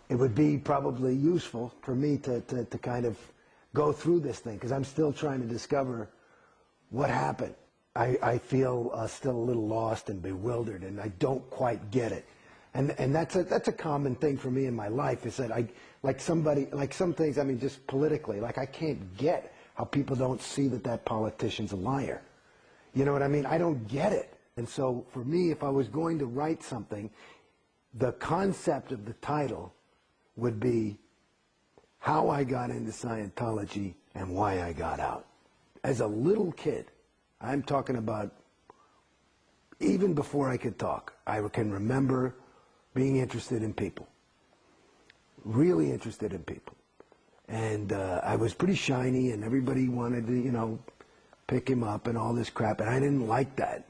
it would be probably useful for me to kind of go through this thing, because I'm still trying to discover what happened. I feel still a little lost and bewildered, and I don't quite get it. And that's a common thing for me in my life, is that like some things, I mean, just politically, like I can't get how people don't see that politician's a liar. You know what I mean? I don't get it. And so for me, if I was going to write something, the concept of the title would be how I got into Scientology and why I got out. As a little kid, I'm talking about even before I could talk, I can remember being interested in people, really interested in people. And I was pretty shiny, and everybody wanted to, you know, pick him up and all this crap, and I didn't like that.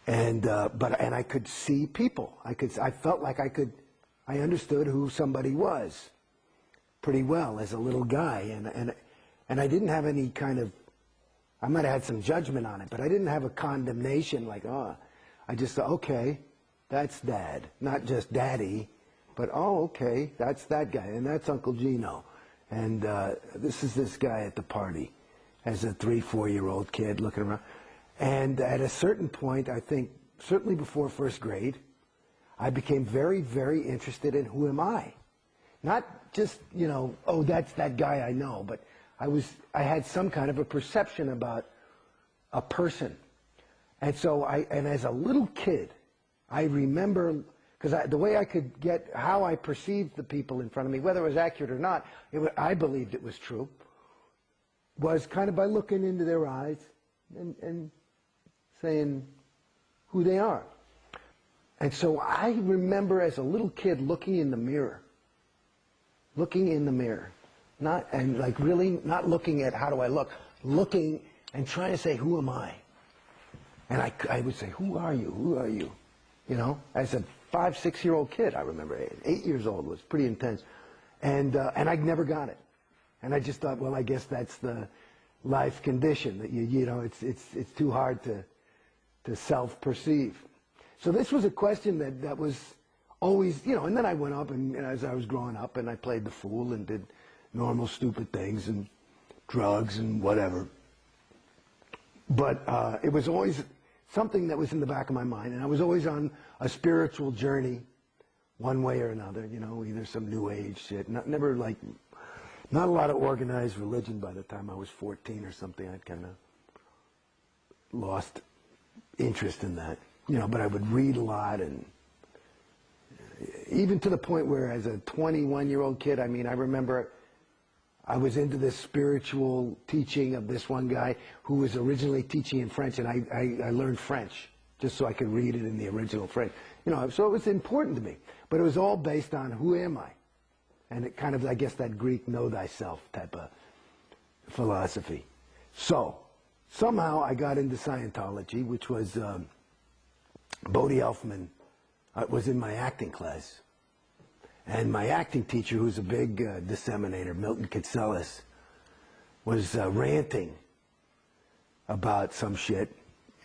And and I could see people. I felt like I understood who somebody was pretty well as a little guy, and I didn't have any kind of, I might have had some judgment on it, but I didn't have a condemnation like, oh, I just thought, okay, that's Dad, not just Daddy, but oh, okay, that's that guy, and that's Uncle Gino, and this is this guy at the party, as a 3-4-year-old kid looking around. And at a certain point, I think, certainly before first grade, I became very, very interested in who am I. Not just, you know, oh, that's that guy I know, but I had some kind of a perception about a person. And so and as a little kid, I remember, because the way I could get how I perceived the people in front of me, whether it was accurate or not, I believed it was true, was kind of by looking into their eyes and saying who they are. And so I remember as a little kid looking in the mirror, and like really not looking at how do I look, looking and trying to say, who am I? And I would say, who are you? Who are you? You know, as a 5-6-year-old kid, I remember 8 years old, was pretty intense. And I never got it. And I just thought, well, I guess that's the life condition, that you know, it's too hard to self-perceive. So this was a question that was always, you know, and then I went up, and as I was growing up, and I played the fool and did normal stupid things and drugs and whatever. But it was always something that was in the back of my mind, and I was always on a spiritual journey one way or another, you know, either some new age shit, not a lot of organized religion. By the time I was 14 or something, I'd kind of lost interest in that, you know, but I would read a lot, and even to the point where as a 21-year-old kid, I mean, I remember I was into this spiritual teaching of this one guy who was originally teaching in French, and I learned French just so I could read it in the original French. You know, so it was important to me. But it was all based on who am I? And it kind of, I guess, that Greek know thyself type of philosophy. So somehow I got into Scientology, which was Bodhi Elfman was in my acting class. And my acting teacher, who's a big disseminator, Milton Kitselis, was ranting about some shit,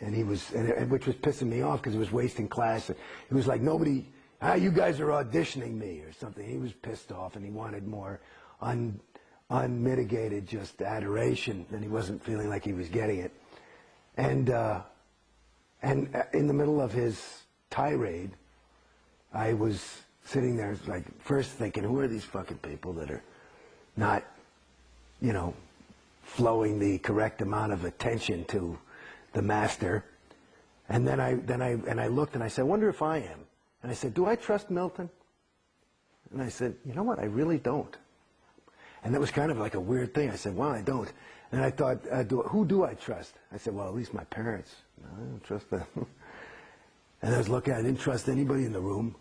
and he was, which was pissing me off because it was wasting class. He was like, nobody, you guys are auditioning me or something. He was pissed off, and he wanted more unmitigated just adoration, and he wasn't feeling like he was getting it. And in the middle of his tirade, I was sitting there, like, first thinking, who are these fucking people that are not, you know, flowing the correct amount of attention to the master? And then I looked and I said, I wonder if I am. And I said, do I trust Milton? And I said, you know what, I really don't. And that was kind of like a weird thing. I said, well, I don't. And I thought, who do I trust? I said, well, at least my parents. No, I don't trust them. And I was looking, I didn't trust anybody in the room.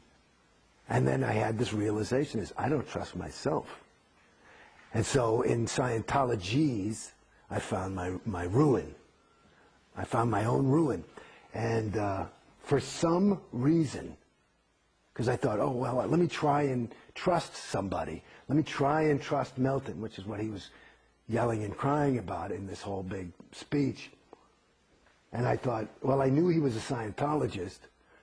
And then I had this realization, is I don't trust myself. And so in Scientologies, I found my ruin. I found my own ruin. And for some reason, because I thought, oh, well, let me try and trust somebody. Let me try and trust Milton, which is what he was yelling and crying about in this whole big speech. And I thought, well, I knew he was a Scientologist.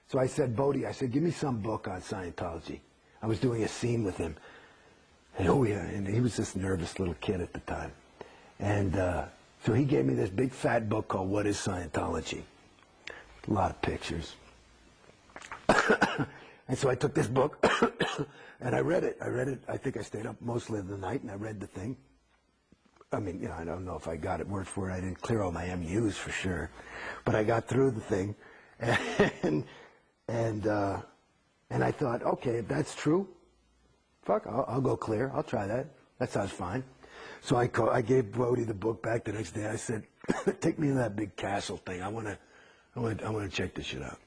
So I said, Bodhi, I said, give me some book on Scientology. I was doing a scene with him. And oh yeah, and he was this nervous little kid at the time. And so he gave me this big fat book called What is Scientology? A lot of pictures. And so I took this book and I read it. I think I stayed up mostly of the night and I read the thing. I mean, you know, I don't know if I got it word for word. I didn't clear all my MUs for sure. But I got through the thing. And I thought, okay, if that's true, fuck, I'll go clear. I'll try that. That sounds fine. So I gave Brody the book back the next day. I said, take me to that big castle thing. I want to check this shit out.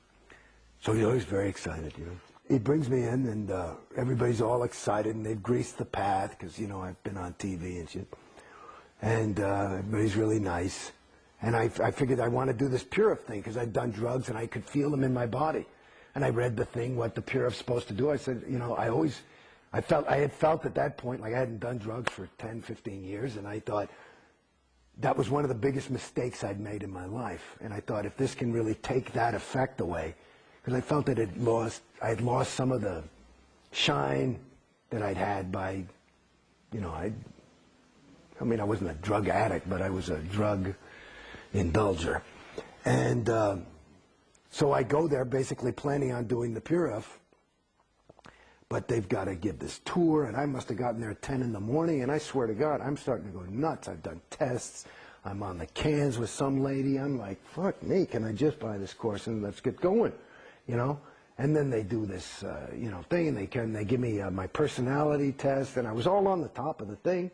So he's very excited, you know. He brings me in, and everybody's all excited, and they've greased the path because, you know, I've been on TV and shit. And everybody's really nice. And I figured I want to do this Purif thing because I'd done drugs and I could feel them in my body. And I read the thing, what the Purif's supposed to do. I said, you know, I had felt at that point like I hadn't done drugs for 10, 15 years, and I thought that was one of the biggest mistakes I'd made in my life. And I thought if this can really take that effect away, because I felt that I had lost some of the shine that I'd had by, you know, I mean, I wasn't a drug addict, but I was a drug indulger. And so I go there basically planning on doing the Purif, but they've got to give this tour, and I must have gotten there at 10 in the morning, and I swear to God, I'm starting to go nuts. I've done tests. I'm on the cans with some lady. I'm like, fuck me, can I just buy this course and let's get going, you know? And then they do this, you know, thing, and they give me my personality test, and I was all on the top of the thing,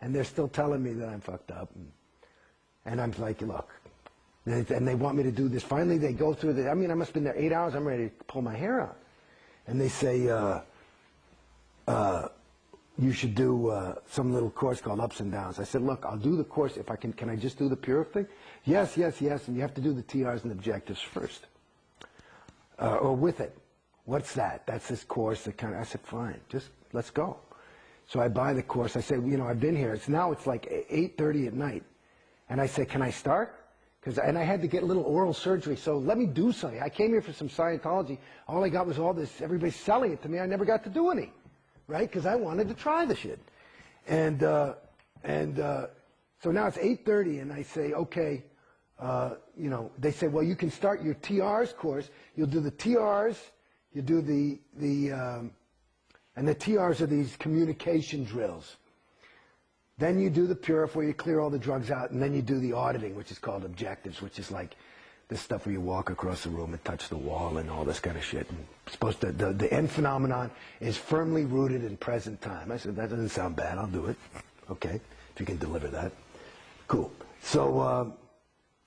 and they're still telling me that I'm fucked up. And I'm like, look, and they want me to do this. Finally, they go through I mean, I must have been there 8 hours. I'm ready to pull my hair out. And they say, you should do some little course called Ups and Downs. I said, look, I'll do the course if I can I just do the Purif thing? Yes, yes, yes, and you have to do the TRs and objectives first. Or with it. What's that? That's this course that I said, fine, just let's go. So I buy the course. I say, you know, I've been here. It's like 8:30 at night. And I say, can I start? And I had to get a little oral surgery, so let me do something. I came here for some Scientology. All I got was all this, everybody's selling it to me. I never got to do any, right? Because I wanted to try the shit. And so now it's 8:30, and I say, okay, you know, they say, well, you can start your TRs course. You'll do the TRs, you do and the TRs are these communication drills. Then you do the Purif where you clear all the drugs out, and then you do the auditing, which is called objectives, which is like this stuff where you walk across the room and touch the wall and all this kind of shit. And supposed to, the end phenomenon is firmly rooted in present time. I said, that doesn't sound bad. I'll do it. Okay, if you can deliver that. Cool. So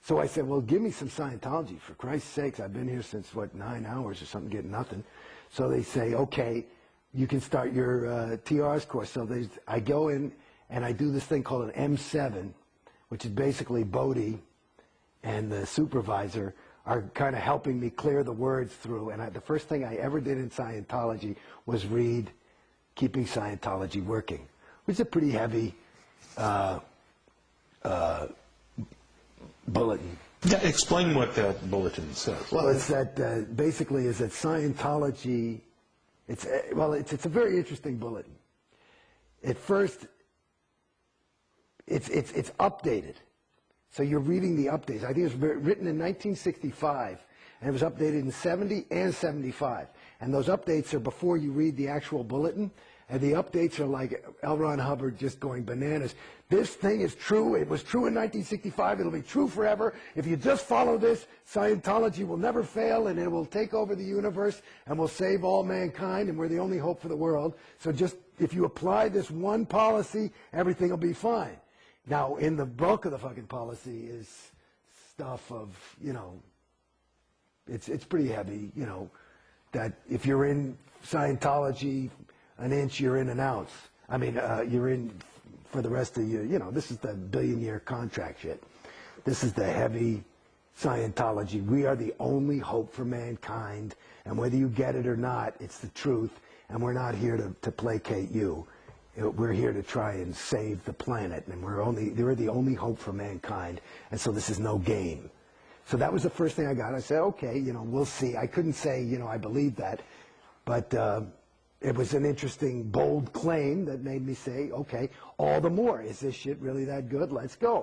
I said, well, give me some Scientology. For Christ's sakes, I've been here since, 9 hours or something, getting nothing. So they say, okay, you can start your TRs course. So I go in, and I do this thing called an M7, which is basically Bodhi and the supervisor are kind of helping me clear the words through. And the first thing I ever did in Scientology was read Keeping Scientology Working, which is a pretty heavy bulletin. Yeah, explain what that bulletin says. Well, it's that basically is that Scientology, it's a very interesting bulletin. At first, it's updated. So you're reading the updates. I think it was written in 1965, and it was updated in 70 and 75. And those updates are before you read the actual bulletin, and the updates are like L. Ron Hubbard just going bananas. This thing is true. It was true in 1965. It'll be true forever. If you just follow this, Scientology will never fail, and it will take over the universe and will save all mankind, and we're the only hope for the world. So just if you apply this one policy, everything will be fine. Now, in the bulk of the fucking policy is stuff of, you know, it's pretty heavy, you know, that if you're in Scientology an inch, you're in an ounce. I mean, you're in for the rest of your, you know, this is the billion-year contract shit. This is the heavy Scientology. We are the only hope for mankind, and whether you get it or not, it's the truth, and we're not here to placate you. We're here to try and save the planet, and they're the only hope for mankind, and so this is no game. So that was the first thing I got. I said, okay, you know, we'll see. I couldn't say, you know, I believe that, but it was an interesting, bold claim that made me say, okay, all the more, is this shit really that good? Let's go.